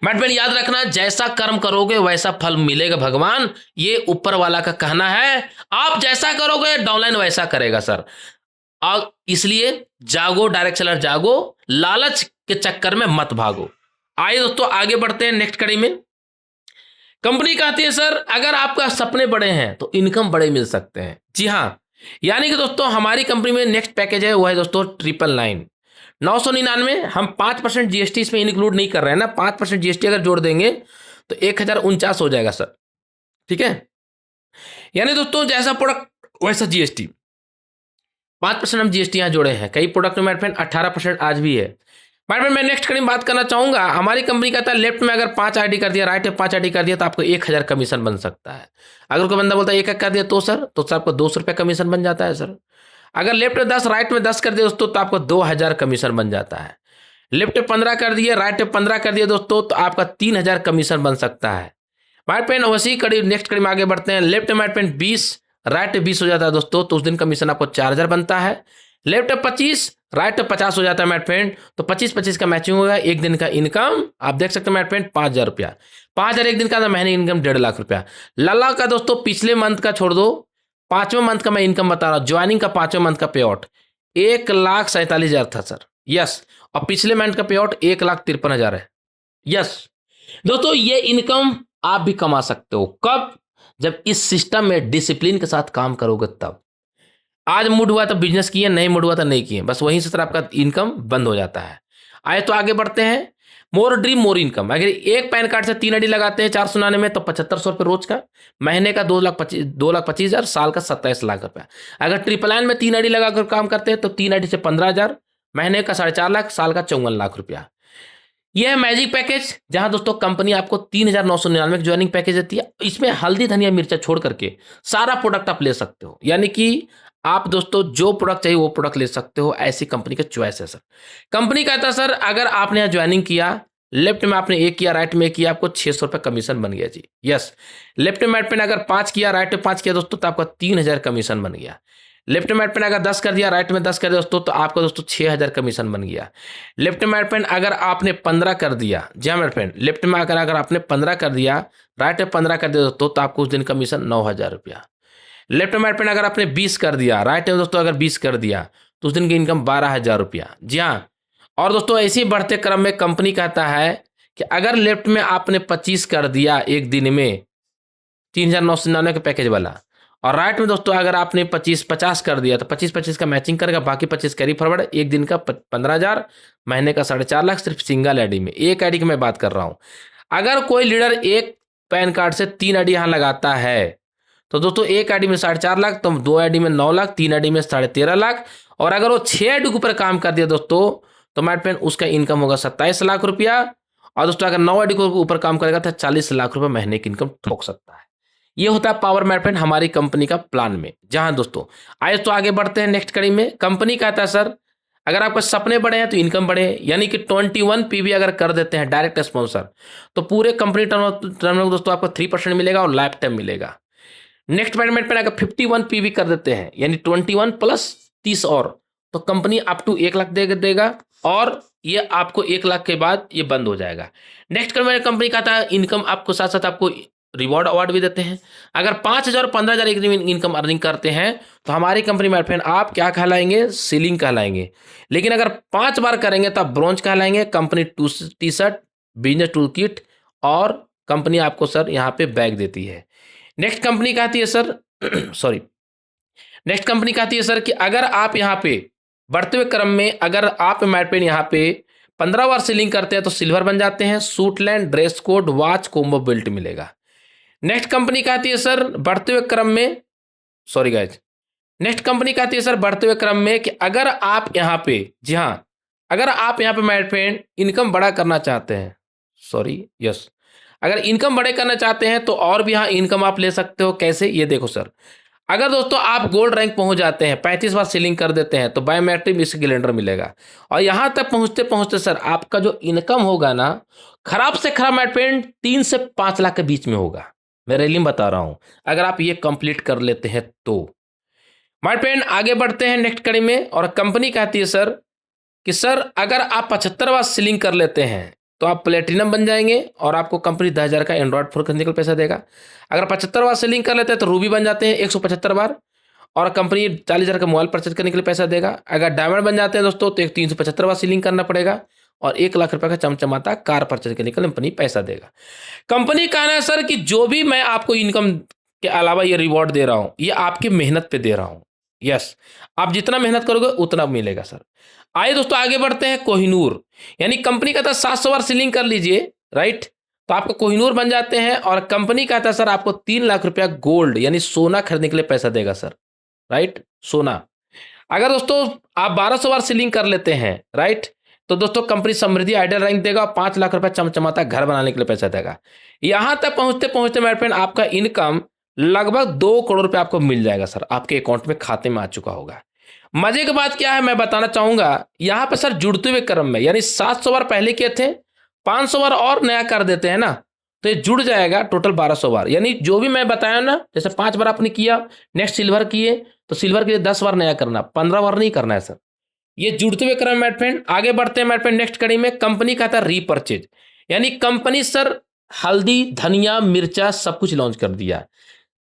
मैट फ्रेंड याद रखना, जैसा कर्म करोगे वैसा फल मिलेगा भगवान, ये ऊपर वाला का कहना है। आप जैसा करोगे डाउनलाइन वैसा करेगा सर। और इसलिए जागो डायरेक्ट सेलर, जागो, लालच के चक्कर में मत भागो। आइए दोस्तों आगे बढ़ते हैं नेक्स्ट कड़ी में। कंपनी कहती है सर अगर आपका सपने बड़े हैं तो इनकम बड़े मिल सकते हैं। जी हाँ, यानी कि दोस्तों हमारी कंपनी में नेक्स्ट पैकेज है वो है दोस्तों 999 999। हम 5% जीएसटी इसमें इंक्लूड नहीं कर रहे हैं ना, 5% जीएसटी अगर जोड़ देंगे तो 1049 हो जाएगा सर। ठीक है, यानी दोस्तों जैसा प्रोडक्ट वैसा जीएसटी, 5% हम जीएसटी यहां जोड़े हैं। कई प्रोडक्ट में 18% आज भी है। भाई मैं नेक्स्ट कड़ी में बात करना चाहूंगा। हमारी कंपनी कहता है लेफ्ट में अगर 5 आईडी कर दिया, राइट में 5 आईडी कर दिया तो आपको 1000 कमीशन बन सकता है। अगर कोई बंदा बोलता है 1 कर दिया तो सर आपको 200 रुपये कमीशन बन जाता है सर। अगर लेफ्ट में 10 राइट में 10 कर दिया दोस्तों तो आपको 2000 कमीशन बन जाता है। लेफ्ट में 15 कर दिए, राइट में 15 कर दिया दोस्तों तो आपका 3000 कमीशन बन सकता है। माइट पेन वैसी कड़ी नेक्स्ट कड़ी में आगे बढ़ते हैं। लेफ्ट में माइट पेन 20, राइट में 20 हो जाता है दोस्तों तो उस दिन कमीशन आपको 4000 बनता है। लेफ्ट में 25, राइट में 50 हो जाता है मैट फ्रेंड, तो 25-25 का मैचिंग होगा। एक दिन का इनकम आप देख सकते हैं मैट फ्रेंड 5000 रुपया, 5000 एक दिन का, महीने इनकम 1.5 लाख रुपया। लल्ला का दोस्तों पिछले मंथ का छोड़ दो, 5वें मंथ का मैं इनकम बता रहा हूँ। ज्वाइनिंग का 5वें मंथ का पे आउट 1,47,000 था सर, यस। और पिछले मंथ का पे आउट 1,53,000 है, यस। दोस्तों ये इनकम आप भी कमा सकते हो, कब? जब इस सिस्टम में डिसिप्लिन के साथ काम करोगे तब। आज मूड हुआ तो बिजनेस किए, नहीं मूड हुआ तो नहीं किए, बस वहीं से सर आपका इनकम बंद हो जाता है। आए तो आगे बढ़ते हैं। मोर ड्रीम मोर इनकम। अगर एक पैन कार्ड से 3 आईडी लगाते हैं 499 में तो 7500 रुपये रोज का, महीने का 2,25,000, साल का 27 लाख रुपया। अगर ट्रिपल लाइन में 3 आईडी लगाकर काम करते हैं तो 3 आईडी से 15,000, महीने का 4.5 लाख, साल का 54 लाख रुपया। यह है मैजिक पैकेज, जहां दोस्तों कंपनी आपको 3,999 की ज्वाइनिंग पैकेज देती है। इसमें हल्दी धनिया मिर्चा छोड़ करके सारा प्रोडक्ट आप ले सकते हो, यानी कि आप दोस्तों जो प्रोडक्ट चाहिए वो प्रोडक्ट ले सकते हो। ऐसी कंपनी का चॉइस है सर। कंपनी कहता है सर अगर आपने यहाँ ज्वाइनिंग किया, लेफ्ट में आपने 1 किया, राइट में 1 किया, आपको 600 रुपये कमीशन बन गया जी, यस। लेफ्ट में अगर 5 किया, राइट में 5 किया दोस्तों तो आपका 3000 कमीशन बन गया। लेफ्ट में अगर 10 कर दिया, राइट में 10 कर दिया दोस्तों तो आपका दोस्तों 6000 कमीशन बन गया। लेफ्ट में अगर आपने 15 कर दिया, जी हाँ मेरे फ्रेंड, लेफ्ट में अगर आपने 15 कर दिया, राइट में 15 कर दिया दोस्तों तो आपको उस दिन कमीशन 9000 रुपया। लेफ्ट में अगर आपने 20 कर दिया, राइट में दोस्तों अगर 20 कर दिया तो उस दिन की इनकम 12000 रुपया, जी हाँ। और दोस्तों ऐसे ही बढ़ते क्रम में कंपनी कहता है कि अगर लेफ्ट में आपने 25 कर दिया एक दिन में 3,999 के पैकेज वाला, और राइट में दोस्तों अगर आपने 50 कर दिया तो 25-25 का मैचिंग करेगा, बाकी 25 कैरी फॉरवर्ड, एक दिन का 15,000, महीने का 4.5 लाख, सिर्फ सिंगल आईडी में। एक आईडी की मैं बात कर रहा हूं। अगर कोई लीडर एक पैन कार्ड से 3 आईडी यहां लगाता है तो दोस्तों एक आईडी में 4.5 लाख, तो 2 आईडी में 9 लाख, 3 आईडी में 13.5 लाख, और अगर वो 6 आईडी के ऊपर काम कर दिया दोस्तों तो मैट पेन उसका इनकम होगा 27 लाख रुपया। और दोस्तों अगर 9 आईडी के ऊपर काम करेगा तो 40 लाख रुपए महीने की इनकम ठोक सकता है। ये होता है पावर मैट पेन हमारी कंपनी का प्लान में। जहां दोस्तों आइए तो आगे बढ़ते हैं नेक्स्ट कड़ी में। कंपनी कहता है सर अगर आपके सपने बड़े हैं तो इनकम बढ़े, यानी कि 21 पीवी अगर कर देते हैं डायरेक्ट स्पॉन्सर तो पूरे कंपनी टर्नओवर दोस्तों आपको 3% मिलेगा और लाइफ टाइम मिलेगा। नेक्स्ट पेमेंट पर अगर 51 पीवी कर देते हैं, यानी 21 प्लस 30 और, तो कंपनी अप टू 1 लाख देगा, और ये आपको 1 लाख के बाद ये बंद हो जाएगा। नेक्स्ट कंपनी कहता है इनकम आपको साथ साथ आपको रिवॉर्ड अवार्ड भी देते हैं। अगर 5,000 15,000 एक दिन इनकम अर्निंग करते हैं तो हमारी कंपनी में फ्रेंड आप क्या कहलाएंगे? सीलिंग कहलाएंगे। लेकिन अगर 5 बार करेंगे तो आप ब्रॉन्ज कहलाएंगे। Company T shirt, business tool kit, और कंपनी आपको सर यहाँ पे बैग देती है। नेक्स्ट कंपनी कहती है सर सॉरी नेक्स्ट कंपनी कहती है सर कि अगर आप यहाँ पे बढ़ते हुए क्रम में अगर आप मैट यहाँ पे 15 बार सीलिंग करते हैं तो सिल्वर बन जाते हैं। Suit land, dress code, watch, combo belt मिलेगा। नेक्स्ट कंपनी कहती है सर बढ़ते हुए क्रम में नेक्स्ट कंपनी कहती है सर बढ़ते हुए क्रम में कि अगर आप यहाँ पे, जी हाँ, अगर आप यहाँ पे मेरे फ्रेंड इनकम बड़ा करना चाहते हैं, अगर इनकम बड़े करना चाहते हैं तो और भी यहाँ इनकम आप ले सकते हो। कैसे? ये देखो सर, अगर दोस्तों आप गोल्ड रैंक पहुंच जाते हैं, 35 बार सीलिंग कर देते हैं तो बायोमेट्रिक इसका कैलेंडर मिलेगा। और यहाँ तक पहुँचते पहुँचते सर आपका जो इनकम होगा ना, खराब से खराब मेरे फ्रेंड 3 से 5 लाख के बीच में होगा। मैं रैली में बता रहा हूं, अगर आप ये कंप्लीट कर लेते हैं तो। माय फ्रेंड आगे बढ़ते हैं नेक्स्ट कड़ी में। और कंपनी कहती है सर कि सर अगर आप 75 बार सीलिंग कर लेते हैं तो आप प्लेटिनम बन जाएंगे और आपको कंपनी 10,000 का एंड्रॉइड फोन खरीदने का पैसा देगा। अगर 75 बार सीलिंग कर लेते हैं तो रूबी बन जाते हैं 175 बार, और कंपनी 40,000 का मोबाइल परचेज करने के लिए पैसा देगा। अगर डायमंड बन जाते हैं दोस्तों तो 375 बार सीलिंग करना पड़ेगा और 1 लाख रुपए का चमचमाता कार परचेज करने के लिए कंपनी पैसा देगा। कंपनी कहना है सर कि जो भी मैं आपको इनकम के अलावा ये रिवॉर्ड दे रहा हूं ये आपकी मेहनत पे दे रहा हूं। यस, आप जितना मेहनत करोगे उतना मिलेगा सर। आइए दोस्तों आगे बढ़ते हैं। कोहिनूर, यानी कंपनी कहता है 700 बार सीलिंग कर लीजिए, राइट, तो आपको कोहिनूर बन जाते हैं। और कंपनी कहता है सर आपको 3 लाख रुपया गोल्ड यानी सोना खरीदने के लिए पैसा देगा सर, राइट, सोना। अगर दोस्तों आप 1200 बार सीलिंग कर लेते हैं, राइट, तो दोस्तों कंपनी समृद्धि आइडियल रैंक देगा और 5 लाख रुपए चमचमाता घर बनाने के लिए पैसा देगा। यहां तक पहुंचते पहुंचते मेरे फ्रेंड आपका इनकम लगभग 2 करोड़ रुपए आपको मिल जाएगा सर, आपके अकाउंट में खाते में आ चुका होगा। मजे की बात क्या है मैं बताना चाहूंगा, यहां पर सर जुड़ते हुए क्रम में, यानी 700 बार पहले किए थे, 500 बार और नया कर देते हैं ना, तो ये जुड़ जाएगा टोटल 1200 बार। यानी जो भी मैं बताया ना, जैसे 5 बार आपने किया, नेक्स्ट सिल्वर किए तो सिल्वर के लिए 10 बार नया करना, 15 बार नहीं करना है सर। ये जुड़ते हुए क्रम मेरे फ्रेंड। आगे बढ़ते हैं मेरे फ्रेंड नेक्स्ट कड़ी में। कंपनी का था रीपरचेज, यानी कंपनी सर हल्दी धनिया मिर्चा सब कुछ लॉन्च कर दिया,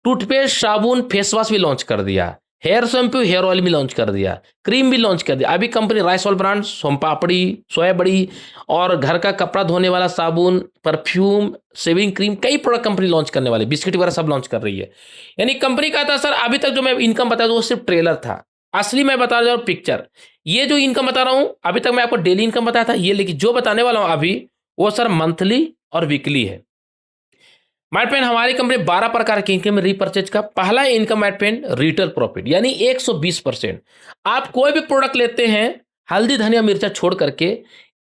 टूथपेस्ट साबुन फेस वॉश भी लॉन्च कर दिया, हेयर शैम्पू हेयर ऑयल भी लॉन्च कर दिया, क्रीम भी लॉन्च कर दिया। अभी कंपनी राइस ऑयल ब्रांड, सोमपापड़ी, सोया बड़ी और घर का कपड़ा धोने वाला साबुन, परफ्यूम, शेविंग क्रीम, कई प्रोडक्ट कंपनी लॉन्च करने वाली, बिस्किट वगैरह सब लॉन्च कर रही है। यानी कंपनी का था सर, अभी तक जो मैं इनकम बता दूं वो सिर्फ ट्रेलर था, असली मैं बता रहा हूँ पिक्चर। ये जो इनकम बता रहा हूँ अभी तक मैं आपको डेली इनकम बताया था ये, लेकिन जो बताने वाला हूँ अभी वो सर मंथली और वीकली है। माय फ्रेंड हमारी कंपनी 12 प्रकार की इनकम रीपरचेज का। पहला income my friend retail profit, यानी 120%। आप कोई भी प्रोडक्ट लेते हैं हल्दी धनिया मिर्चा छोड़ करके,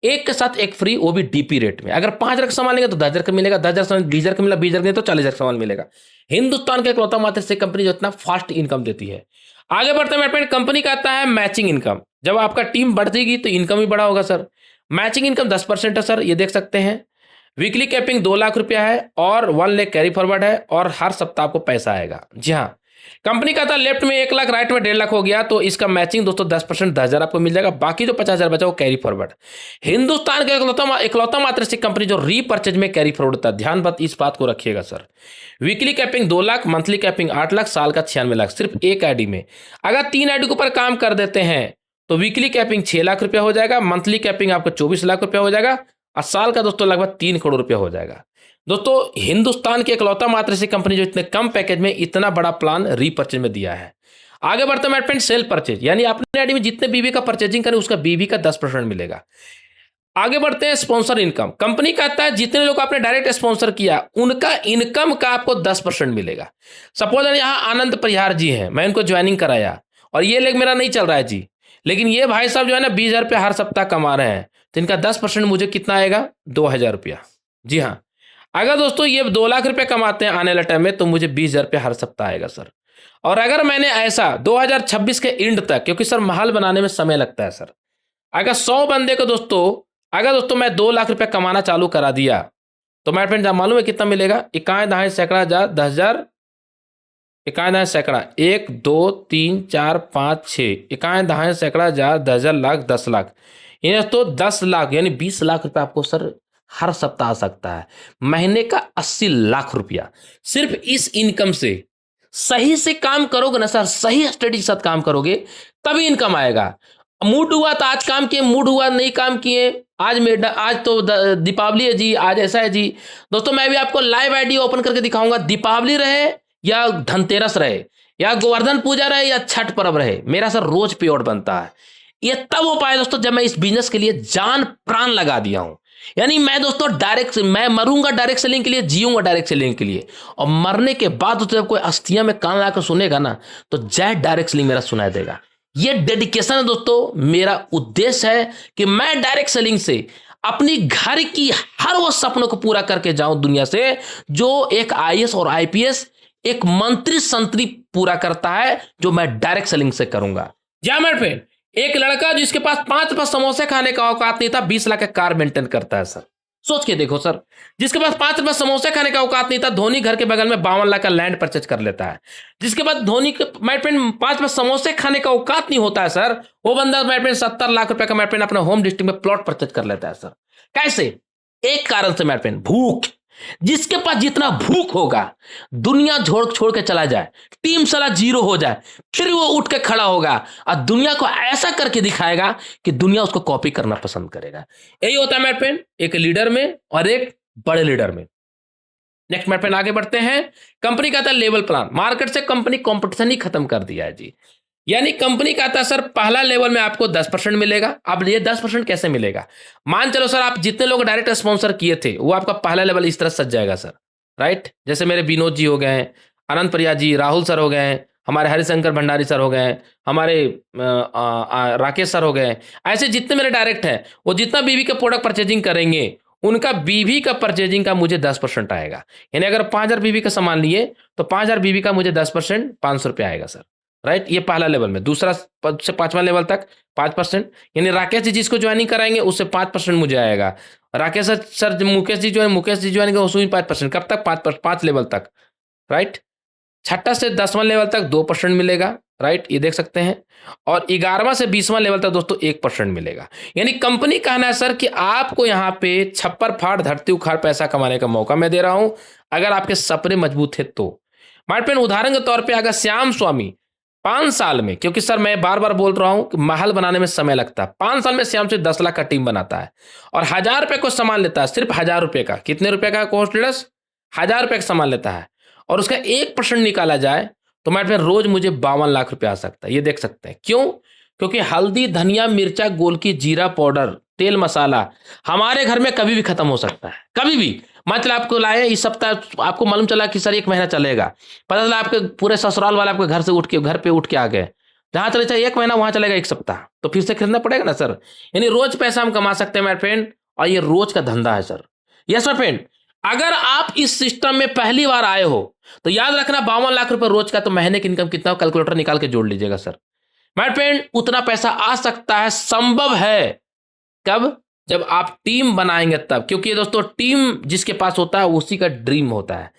एक के साथ एक फ्री, वो भी डीपी रेट में। अगर 5 हजार का सामान लेंगे तो 10 हजार का मिलेगा, 10 हजार सामान 20 हजार का मिला, 20 हजार का तो 40 हजार का सामान मिलेगा। हिंदुस्तान के इकलौता मात्र से कंपनी जो इतना फास्ट इनकम देती है। आगे बढ़ते हैं माय फ्रेंड, कंपनी का आता है मैचिंग इनकम। जब आपका टीम बढ़ेगी तो इनकम भी बड़ा होगा सर। मैचिंग इनकम 10% है सर, ये देख सकते हैं। वीकली कैपिंग 2 लाख रुपया है और 1 लाख कैरी फॉरवर्ड है और हर सप्ताह आपको पैसा आएगा। जी हाँ, कंपनी का था लेफ्ट में 1 लाख, राइट में 1.5 लाख हो गया, तो इसका मैचिंग दोस्तों 10%, 10 हजार आपको मिल जाएगा। बाकी जो 50 हजार बचा वो कैरी फॉरवर्ड। हिंदुस्तान का इकलौता मात्र से कंपनी जो रीपरचेज में कैरी फॉरवर्ड होता है, ध्यान बात इस बात को रखिएगा sir. Weekly capping 2 lakh, monthly capping 8 lakh, साल का 96 लाख, सिर्फ एक आईडी में। अगर 3 आईडी के ऊपर काम कर देते हैं तो वीकली कैपिंग 6 लाख रुपया हो जाएगा, मंथली कैपिंग आपको 24 लाख रुपया हो जाएगा और साल का दोस्तों लगभग 3 करोड़ रुपया हो जाएगा। दोस्तों हिंदुस्तान के इकलौता मात्र से कंपनी जो इतने कम पैकेज में इतना बड़ा प्लान रीपरचेज में दिया है। आगे बढ़ते हैं फ्रेंड सेल परचेज, यानी अपने आईडी में जितने बीबी का परचेजिंग करें उसका बीबी का 10% मिलेगा। आगे बढ़ते हैं स्पॉन्सर इनकम। कंपनी कहता है जितने लोग आपने डायरेक्ट स्पॉन्सर किया उनका इनकम का आपको 10% मिलेगा। सपोज यहाँ आनंद परिहार जी हैं, मैं इनको ज्वाइनिंग कराया और ये लेग मेरा नहीं चल रहा है जी, लेकिन ये भाई साहब जो है ना 20 हजार रुपया हर सप्ताह कमा रहे हैं, तो इनका 10% मुझे कितना आएगा? 2000 रुपया। जी हाँ, अगर दोस्तों ये 2 लाख रुपया कमाते हैं आने वाले टाइम में तो मुझे 20 हजार रुपया हर सप्ताह आएगा सर। और अगर मैंने ऐसा 2026 के एंड तक, क्योंकि सर महल बनाने में समय लगता है सर, अगर 100 बंदे को अगर दोस्तों मैं 2 लाख रुपया कमाना चालू करा दिया तो मेरे फ्रेंड मालूम है कितना मिलेगा? 51 दहाई सैकड़ा हजार 10 हजार, 51 दहाई सैकड़ा 1 2 3 4 5 6, 51 दहाई सैकड़ा हजार 10 हजार लाख 10 लाख, ये तो 10 लाख यानी 20 लाख रुपया आपको सर हर सप्ताह आ सकता है। महीने का 80 लाख रुपया सिर्फ इस इनकम से। सही से काम करोगे ना सर, सही स्ट्रेटेजी के साथ काम करोगे तभी इनकम आएगा। मूड हुआ तो आज काम किए, मूड हुआ नहीं काम किए, आज तो दीपावली है जी, आज ऐसा है जी। दोस्तों मैं भी आपको लाइव आईडी ओपन करके दिखाऊंगा, दीपावली रहे या धनतेरस रहे या गोवर्धन पूजा रहे या छठ पर्व रहे, मेरा सर रोज पे आउट बनता है। ये तब हो पाया दोस्तों जब मैं इस बिजनेस के लिए जान प्राण लगा दिया हूं। यानी मैं दोस्तों मैं मरूंगा डायरेक्ट सेलिंग के लिए, जीऊंगा डायरेक्ट सेलिंग के लिए, और मरने के बाद दोस्तों जब कोई अस्थियां में कान लाकर सुनेगा ना तो जय डायरेक्ट सेलिंग मेरा सुनाई देगा। ये डेडिकेशन है दोस्तों। मेरा उद्देश्य है कि मैं डायरेक्ट सेलिंग से अपनी घर की हर वो सपनों को पूरा करके जाऊं दुनिया से, जो एक आईएएस और आईपीएस, एक मंत्री संतरी पूरा करता है, जो मैं डायरेक्ट सेलिंग से करूंगा। क्या मेरे फ्रेंड, एक लड़का जिसके पास 5 रुपए समोसे खाने का औकात नहीं था 20 लाख का कार मेंटेन करता है सर। सोच के देखो सर, जिसके पास 5 रुपए समोसे खाने का औकात नहीं था, धोनी घर के बगल में 52 लाख का लैंड परचेज कर लेता है। जिसके पास धोनी के माय फ्रेंड 5 रुपए समोसे खाने का औकात नहीं होता है सर, वो बंदा माय फ्रेंड 70 लाख रुपए का माय फ्रेंड अपने होम डिस्ट्रिक्ट में प्लॉट परचेज कर लेता है सर। कैसे? एक कारण से माय फ्रेंड, भूख। जिसके पास जितना भूख होगा, दुनिया छोड़ के चला जाए, टीम साला 0 हो जाए, फिर वो उठ के खड़ा होगा और दुनिया को ऐसा करके दिखाएगा कि दुनिया उसको कॉपी करना पसंद करेगा। यही होता है मेरे फ्रेंड एक लीडर में और एक बड़े लीडर में। नेक्स्ट मेरे फ्रेंड आगे बढ़ते हैं। कंपनी का था लेवल प्लान। मार्केट से कंपनी कंपटीशन ही खत्म कर दिया है जी। यानी कंपनी का था सर पहला लेवल में आपको 10% मिलेगा। अब ये 10% कैसे मिलेगा? मान चलो सर आप जितने लोग डायरेक्ट स्पॉन्सर किए थे वो आपका पहला लेवल इस तरह सज जाएगा सर, राइट? जैसे मेरे विनोद जी हो गए, अनंत प्रिया जी, राहुल सर हो गए, हमारे हरिशंकर भंडारी सर हो गए, हमारे राकेश सर हो गए, ऐसे जितने मेरे डायरेक्ट हैं वो जितना बीवी का प्रोडक्ट परचेजिंग करेंगे उनका बीवी का परचेजिंग का मुझे 10% आएगा। यानी अगर 5,000 बीवी का सामान लिए तो 5,000 बीवी का मुझे 10% 500 रुपये आएगा सर, राइट। ये पहला लेवल में। दूसरा से 5वां लेवल तक 5%, यानी राकेश जी जिसको ज्वाइनिंग कराएंगे उससे 5% मुझे आएगा। राकेश सर मुकेश जी मुकेश जी ज्वाइनिंग उसमें 5%। कब तक? 5 लेवल तक, राइट। छठा से 10वां लेवल तक 2% मिलेगा, राइट, ये देख सकते हैं। और 11वां से 20वां लेवल तक दोस्तों 1% मिलेगा। यानी कंपनी कहना है सर कि आपको यहाँ पे छप्पर फाड़ धरती उखाड़ पैसा कमाने का मौका मैं दे रहा हूं, अगर आपके सपने मजबूत है तो। माय फ्रेंड, उदाहरण के तौर पे अगर श्याम स्वामी 5 साल में, क्योंकि सर मैं बार बार बोल रहा हूं कि महल बनाने में समय लगता है, 5 साल में श्याम से 10 लाख का टीम बनाता है और 1,000 रुपये को सामान लेता है, सिर्फ 1,000 रुपये का। कितने रुपए का कॉस्ट लीडर्स? 1,000 रुपये का सामान लेता है और उसका 1% निकाला जाए तो मैं फिर रोज मुझे 52 लाख रुपए आ सकता है। ये देख सकते हैं क्यों? क्योंकि हल्दी, धनिया, मिर्चा, गोलकी, जीरा पाउडर, तेल, मसाला हमारे घर में कभी भी खत्म हो सकता है, कभी भी। मतलब आपको लाए इस सप्ताह, आपको मालूम चला कि सर 1 महीना चलेगा, पता चला आपके पूरे ससुराल वाले आपके घर पे उठ के आ गए, जहां चले चाहे 1 महीना वहां चलेगा 1 सप्ताह, तो फिर से खरीदना पड़ेगा ना सर। यानी रोज पैसा हम कमा सकते हैं माय फ्रेंड, और ये रोज का धंधा है सर। यस माय फ्रेंड, अगर आप इस सिस्टम में पहली बार आए हो तो याद रखना 52 लाख रुपए रोज का, तो महीने की इनकम कितना, कैलकुलेटर निकाल के जोड़ लीजिएगा सर। माय फ्रेंड, उतना पैसा आ सकता है, संभव है। कब? जब आप टीम बनाएंगे तब। क्योंकि दोस्तों टीम जिसके पास होता है उसी का ड्रीम होता है,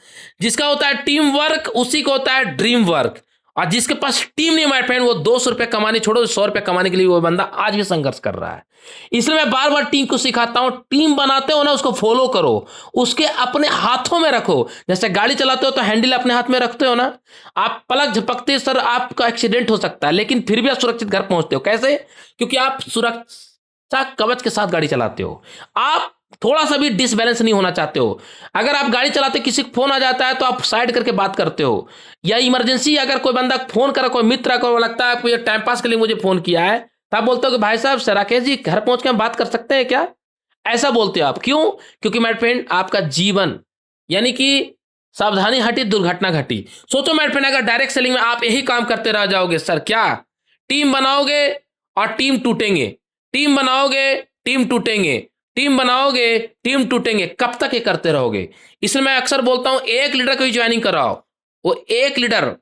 जिसका होता है टीम वर्क उसी को होता है ड्रीम वर्क। और जिसके पास टीम नहीं माय फ्रेंड, वो 200 रुपये कमाने छोड़ो, 100 रुपये कमाने के लिए वो बंदा आज भी संघर्ष कर रहा है। इसलिए मैं बार बार टीम को सिखाता हूं, टीम बनाते हो ना उसको फॉलो करो, उसके अपने हाथों में रखो। जैसे गाड़ी चलाते हो तो हैंडल अपने हाथ में रखते हो ना, आप पलक झपकते सर आपका एक्सीडेंट हो सकता है, लेकिन फिर भी आप सुरक्षित घर पहुंचते हो। कैसे? क्योंकि आप सुरक्षा कवच के साथ गाड़ी चलाते हो, आप थोड़ा सा भी डिसबैलेंस नहीं होना चाहते हो। अगर आप गाड़ी चलाते किसी को फोन आ जाता है तो आप साइड करके बात करते हो, या इमरजेंसी अगर कोई बंदा फोन करे, कोई मित्र को लगता है आपको ये टाइम पास के लिए मुझे फोन किया है, तब बोलते हो कि भाई साहब राकेश जी घर पहुंच के हम बात कर सकते हैं क्या? ऐसा बोलते हो आप। क्यों? क्योंकि माय फ्रेंड आपका जीवन, यानी कि सावधानी हटी दुर्घटना घटी। सोचो माय फ्रेंड, अगर डायरेक्ट सेलिंग में आप यही काम करते रह जाओगे सर, क्या टीम बनाओगे और टीम टूटेंगे, टीम बनाओगे टीम टूटेंगे, टीम बनाओगे टीम टूटेंगे, कब तक ये करते रहोगे? इसलिए मैं अक्सर बोलता हूं एक लीडर को ज्वाइनिंग कराओ, वो एक लीडर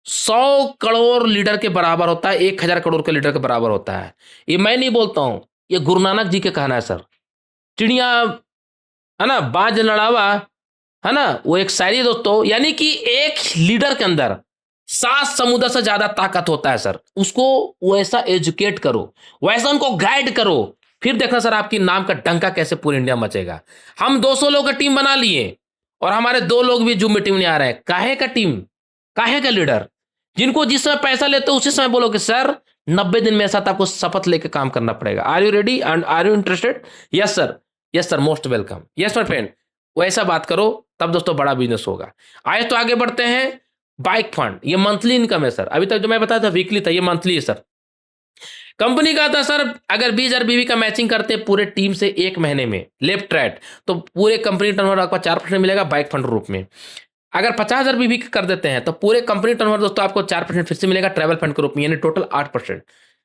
100 करोड़ लीडर के बराबर होता है, 1,000 करोड़ के लीडर के बराबर होता है। ये मैं नहीं बोलता हूं, ये गुरु नानक जी के कहना है सर। चिड़िया है ना, बाज लड़ावा है ना, वो एक शायरी दोस्तों। यानी कि एक लीडर के अंदर 7 समुद्र से ज्यादा ताकत होता है सर। उसको वैसा एजुकेट करो, वैसा उनको गाइड करो, फिर देखना सर आपकी नाम का डंका कैसे पूरी इंडिया मचेगा। हम 200 लोग का टीम बना लिए और हमारे 2 लोग भी जूम मीटिंग नहीं आ रहे हैं। काहे का टीम, काहे का लीडर? जिनको जिस समय पैसा लेते हो उसी समय बोलोगे सर 90 दिन मेरे साथ आपको शपथ लेके काम करना पड़ेगा। Are you ready and are you interested? Yes sir, yes sir, most welcome. Yes my friend, वैसा बात करो तब दोस्तों बड़ा बिजनेस होगा। आए तो आगे बढ़ते हैं। बाइक फंड, ये मंथली इनकम है सर। अभी तक जो मैं बताया था वीकली था, ये मंथली है सर। कंपनी का था सर अगर 20,000 बीवी का मैचिंग करते हैं पूरे टीम से 1 महीने में लेफ्ट राइट, तो पूरे कंपनी टर्नओवर आपको 4% मिलेगा बाइक फंड रूप में। अगर 50,000 बीवी कर देते हैं तो पूरे कंपनी टर्नओवर दोस्तों आपको 4% फिर से मिलेगा ट्रैवल फंड के रूप में, यानी टोटल 8%।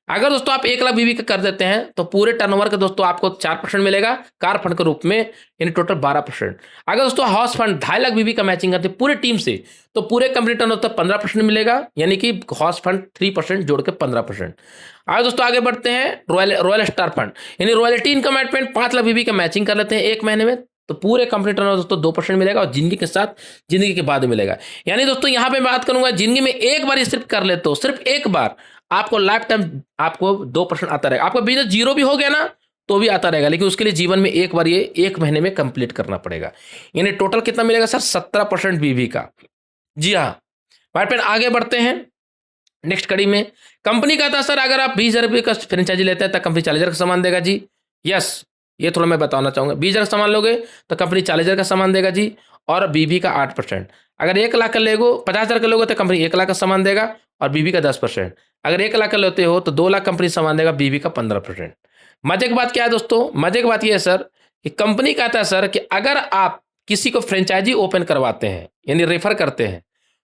अगर दोस्तों आप 1 लाख बीवी का कर देते हैं तो पूरे टर्नओवर का दोस्तों आपको 4% मिलेगा कार फंड के रूप में, यानी टोटल 12%। अगर दोस्तों हाउस फंड 2.5 लाख बीवी का मैचिंग करते हैं पूरे टीम से तो पूरे कंपनी टर्नओवर तक 15% मिलेगा, यानी कि हाउस फंड 3% जोड़ के 15%। आज दोस्तों आगे बढ़ते हैं। रॉयल स्टार फंड, यानी रॉयल्टी इनकम एडमेंट 5 लाख बीवी का मैचिंग कर लेते हैं 1 महीने में तो पूरे कंपनी टर्नओवर दोस्तों 2% मिलेगा, और जिंदगी के साथ जिंदगी के बाद मिलेगा। यानी दोस्तों यहाँ पे बात करूंगा, जिंदगी में एक बार सिर्फ कर लेते हो, सिर्फ एक बार आपको लाइफ टाइम आपको 2% आता रहेगा। आपका बिजनेस जीरो भी हो गया ना तो भी आता रहेगा, लेकिन उसके लिए जीवन में एक बार ये 1 महीने में कंप्लीट करना पड़ेगा। यानी टोटल कितना मिलेगा सर? 17% बीवी का। जी हाँ भाई फ्रेंड, आगे बढ़ते हैं नेक्स्ट कड़ी में। कंपनी का था सर अगर आप 20,000 रुपये का फ्रेंचाइजी लेते हैं तो कंपनी 40,000 का सामान देगा जी। यस, ये थोड़ा मैं बताना चाहूँगा। 20,000 का सामान लोगे तो कंपनी 40,000 का सामान देगा जी, और बीवी का 8%। अगर 1 लाख का लेगो 50,000 का लोगे तो कंपनी 1 लाख का सामान देगा और बीवी का 10%। अगर 1 लाख का लेते हो तो 2 लाख कंपनी सामान देगा, बीवी का 15%। मजे की बात क्या है दोस्तों? मजे की बात यह है सर कि कंपनी कहता है सर कि अगर आप किसी को फ्रेंचाइजी ओपन करवाते हैं यानी रेफर करते हैं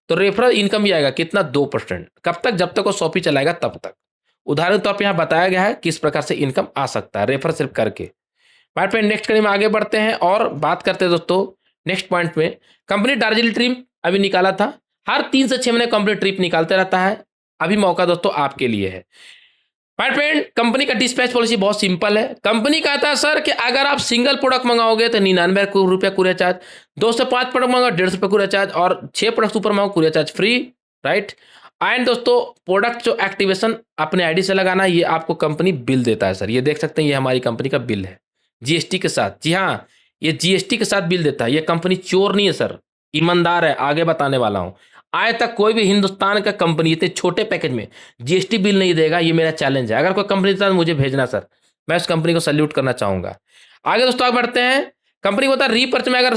तो रेफरल इनकम भी आएगा कितना 2%। कब तक? जब तक वो शॉपी चलाएगा तब तक। उदाहरण के तौर पर यहाँ बताया गया है किस प्रकार से इनकम आ सकता है रेफर सिर्फ करके। बात पे नेक्स्ट कड़ी में आगे बढ़ते हैं और बात करते हैं दोस्तों नेक्स्ट पॉइंट में। कंपनी दार्जिलिंग ट्रिप अभी निकाला था, हर 3 से 6 महीने कंपनी ट्रिप निकालते रहता है। अभी मौका दोस्तों आपके लिए है। माय फ्रेंड, कंपनी का डिस्पैच पॉलिसी बहुत सिंपल है। कंपनी कहता है सर कि अगर आप सिंगल प्रोडक्ट मंगाओगे तो 99 रुपया कुरियर चार्ज, 2 से 5 प्रोडक्ट मंगाओ 150 रुपये कुरियर चार्ज, और 6 प्रोडक्ट ऊपर मंगाओ courier charge free, right. And दोस्तों प्रोडक्ट जो एक्टिवेशन अपने आईडी से लगाना ये आपको कंपनी बिल देता है सर। ये देख सकते हैं, ये हमारी कंपनी का बिल है जीएसटी के साथ। जी हाँ, ये जीएसटी के साथ बिल देता है। ये कंपनी चोर नहीं है सर, ईमानदार है। आगे बताने वाला हूं, आज तक कोई भी हिंदुस्तान का कंपनी इतने छोटे पैकेज में जीएसटी बिल नहीं देगा। ये मेरा चैलेंज है। अगर कोई कंपनी देता है तो मुझे भेजना सर, मैं उस कंपनी को सल्यूट करना चाहूंगा। आगे दोस्तों आगे बढ़ते हैं। कंपनी को होता है रीपर्च में अगर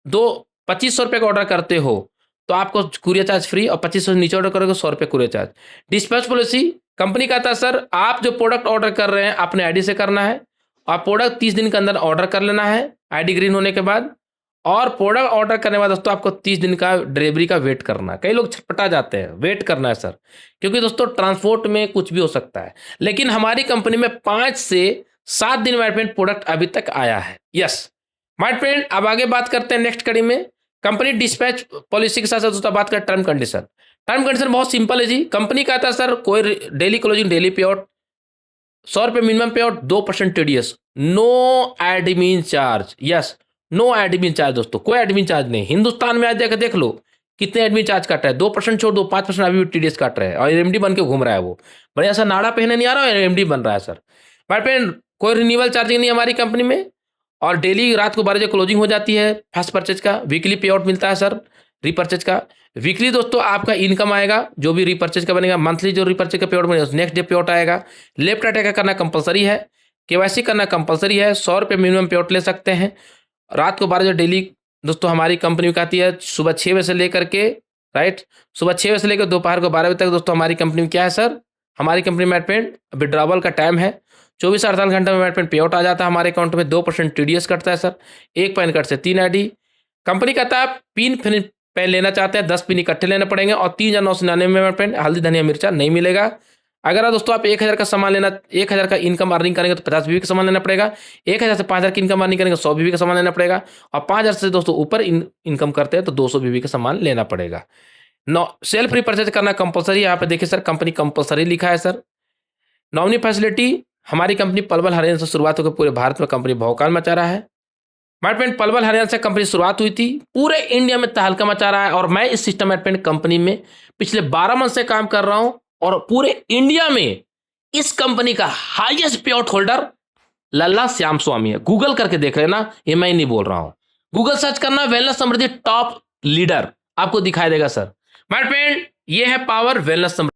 2500 रुपये का ऑर्डर करते हो तो आपको कुरियर चार्ज फ्री, और 2500 से नीचे ऑर्डर करोगे 100 रुपये courier charge. Dispatch policy, company कहता है सर आप जो प्रोडक्ट ऑर्डर कर रहे हैं अपने आईडी से करना है, और प्रोडक्ट 30 दिन के अंदर ऑर्डर कर लेना है आईडी ग्रीन होने के बाद, और प्रोडक्ट ऑर्डर करने के बाद दोस्तों आपको 30 दिन का डिलीवरी का वेट करना है। कई लोग छटपटा जाते हैं, वेट करना है सर, क्योंकि दोस्तों ट्रांसपोर्ट में कुछ भी हो सकता है। लेकिन हमारी कंपनी में 5 से 7 दिन माय फ्रेंड प्रोडक्ट अभी तक आया है। यस माय फ्रेंड, अब आगे बात करते हैं नेक्स्ट कड़ी में। कंपनी डिस्पैच पॉलिसी के साथ साथ दोस्तों बात करें टर्म कंडीशन। टर्म कंडीशन बहुत सिंपल है जी। कंपनी कहता है सर कोई daily closing daily pay out, 100 रुपये minimum pay out, 2% TDS, no admin charge. Yes, no admin charge दोस्तों, कोई एडमिन चार्ज नहीं। हिंदुस्तान में आज जाकर देख लो कितने एडमिन चार्ज काट रहा है। 2% छोड़ दो, 5% अभी भी टीडीएस काट रहा है, और एमडी बन के घूम रहा है वो। बढ़िया सा नाड़ा पहने नहीं आ रहा है, एमडी बन रहा है सर। माय फ्रेंड, कोई रिन्यूअल चार्जिंग नहीं हमारी कंपनी में, और डेली रात को 12 बजे क्लोजिंग हो जाती है फर्स्ट परचेज का। वीकली पे आउट मिलता है सर रीपर्चेज का। वीकली दोस्तों आपका इनकम आएगा जो भी रीपर्चेज का बनेगा। मंथली जो रीपर्चेज का पे आउट बनेगा नेक्स्ट डे पे आउट आएगा। लेफ्ट अटैक करना कंपलसरी है, केवाईसी करना कंपलसरी है। 100 रुपये मिनिमम पे आउट ले सकते हैं। रात को 12 बजे डेली दोस्तों हमारी कंपनी कहती है सुबह 6 बजे से लेकर के, राइट, सुबह 6 बजे से लेकर दोपहर को 12 बजे तक दोस्तों हमारी कंपनी में क्या है सर, हमारी कंपनी में फ्रेंड विड्रॉवल का टाइम है 24 से 48 घंटे में फ्रेंड पे आउट आ जाता है हमारे अकाउंट में। 2% टीडीएस कटता है सर। 1 पैन कार्ड से 3 आईडी। कंपनी कहता है पिन पैन लेना चाहते हैं 10 पिन इकट्ठे लेने पड़ेंगे, और 3,999 में फ्रेंड हल्दी धनिया मिर्चा नहीं मिलेगा। अगर दोस्तों आप 1000 का सामान लेना, 1000 का इनकम अर्निंग करेंगे तो 50 बीबी का सामान लेना पड़ेगा। 1000 से 5000 की इनकम अर्निंग करेंगे 100 बीबी का सामान लेना पड़ेगा, और 5000 से दोस्तों ऊपर इनकम करते हैं तो 200 बीबी का सामान लेना पड़ेगा। सेल्फ रिपर्चेज करना कंपलसरी। यहाँ पे देखिए सर कंपनी कंपलसरी लिखा है सर। नॉमिनी फैसिलिटी, हमारी कंपनी पलवल हरियाणा से शुरुआत होकर पूरे भारत में कंपनी भौकाल मचा रहा है। माय फ्रेंड, पलवल हरियाणा से कंपनी शुरुआत हुई थी, पूरे इंडिया में तहलका मचा रहा है, और मैं इस सिस्टम मैनेजमेंट कंपनी में पिछले 12 मंथ से काम कर रहा हूं, और पूरे इंडिया में इस कंपनी का हाईएस्ट पे आउट होल्डर लल्ला श्याम स्वामी है। गूगल करके देख लेना, ये मैं नहीं बोल रहा हूं। गूगल सर्च करना वेलनेस समृद्धि टॉप लीडर, आपको दिखाई देगा सर। माय फ्रेंड, ये है पावर वेलनेस समृद्धि।